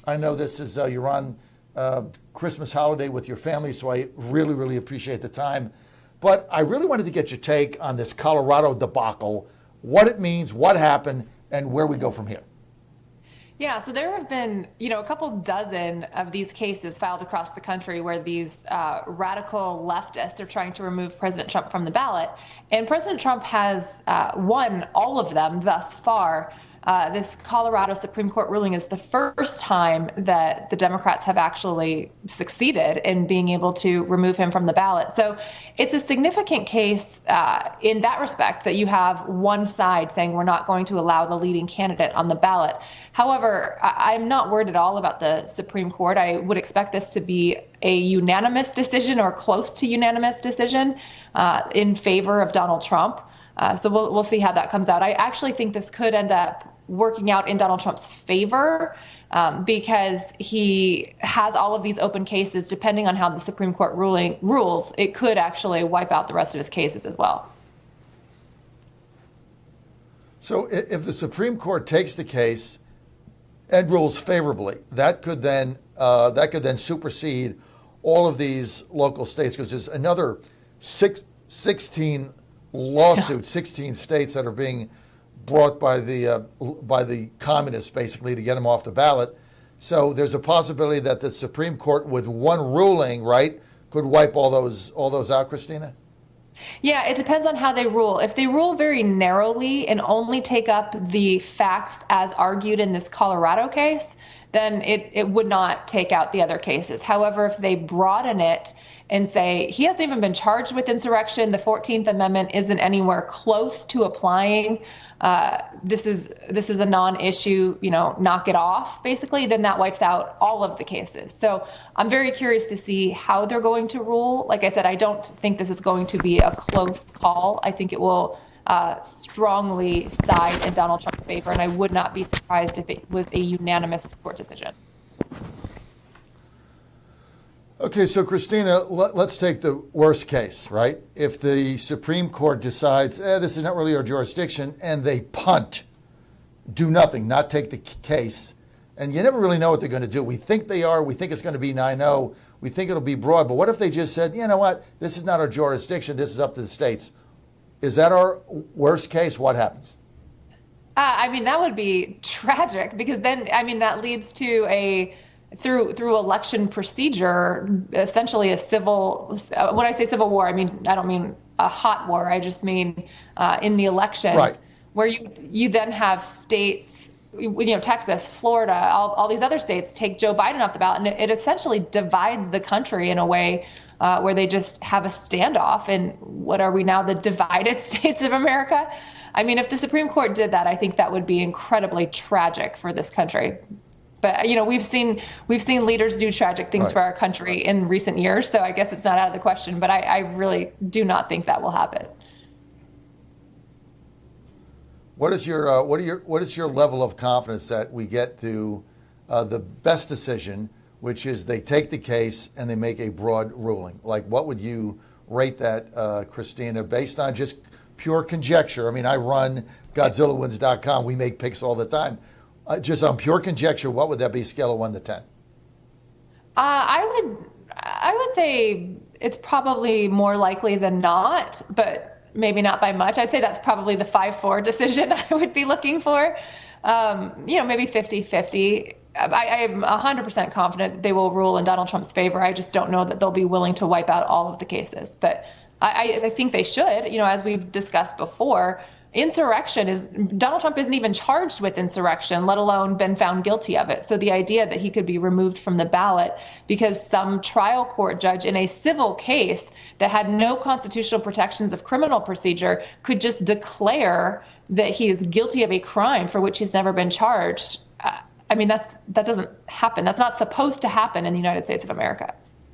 I know this is you're on Christmas holiday with your family, so I really, really appreciate the time. But I really wanted to get your take on this Colorado debacle, what it means, what happened, and where we go from here. Yeah, so there have been, a couple dozen of these cases filed across the country where these radical leftists are trying to remove President Trump from the ballot. And President Trump has won all of them thus far. This Colorado Supreme Court ruling is the first time that the Democrats have actually succeeded in being able to remove him from the ballot. So it's a significant case in that respect that you have one side saying we're not going to allow the leading candidate on the ballot. However, I'm not worried at all about the Supreme Court. I would expect this to be a unanimous decision or close to unanimous decision in favor of Donald Trump. So we'll see how that comes out. I actually think this could end up working out in Donald Trump's favor because he has all of these open cases. Depending on how the Supreme Court rules, it could actually wipe out the rest of his cases as well. So if the Supreme Court takes the case and rules favorably, that could then supersede all of these local states, because there's another 16 lawsuits, 16 states that are being brought by the communists, basically, to get them off the ballot. So there's a possibility that the Supreme Court, with one ruling, right, could wipe all those out, Christina? Yeah, it depends on how they rule. If they rule very narrowly and only take up the facts as argued in this Colorado case, then it would not take out the other cases. However, if they broaden it and say he hasn't even been charged with insurrection, the 14th Amendment isn't anywhere close to applying, this is a non-issue, knock it off, basically, then that wipes out all of the cases. So I'm very curious to see how they're going to rule. Like I said, I don't think this is going to be a close call. I think it will strongly side in Donald Trump's favor, and I would not be surprised if it was a unanimous court decision. Okay, so Christina, let's take the worst case, right? If the Supreme Court decides, this is not really our jurisdiction, and they punt, do nothing, not take the case, and you never really know what they're going to do. We think they are. We think it's going to be 9-0. We think it'll be broad. But what if they just said, you know what, this is not our jurisdiction. This is up to the states. Is that our worst case? What happens? That would be tragic, because then, that leads to through election procedure, essentially a civil, when I say civil war, I don't mean a hot war. I just mean in the elections, right, where you then have states, Texas, Florida, all these other states take Joe Biden off the ballot, and it essentially divides the country in a way where they just have a standoff. And what are we now, the divided states of America? If the Supreme Court did that, I think that would be incredibly tragic for this country. But, we've seen leaders do tragic things for our country in recent years, so I guess it's not out of the question. But I really do not think that will happen. What is your level of confidence that we get to the best decision, which is they take the case and they make a broad ruling? Like, what would you rate that, Christina, based on just pure conjecture? I run GodzillaWins.com. We make picks all the time. Just on pure conjecture, what would that be, scale of 1 to 10? I would say it's probably more likely than not, but maybe not by much. I'd say that's probably the 5-4 decision I would be looking for. Maybe 50-50. I am 100% confident they will rule in Donald Trump's favor. I just don't know that they'll be willing to wipe out all of the cases. But I think they should. As we've discussed before, Donald Trump isn't even charged with insurrection, let alone been found guilty of it. So the idea that he could be removed from the ballot because some trial court judge in a civil case that had no constitutional protections of criminal procedure could just declare that he is guilty of a crime for which he's never been charged. That doesn't happen. That's not supposed to happen in the United States of America.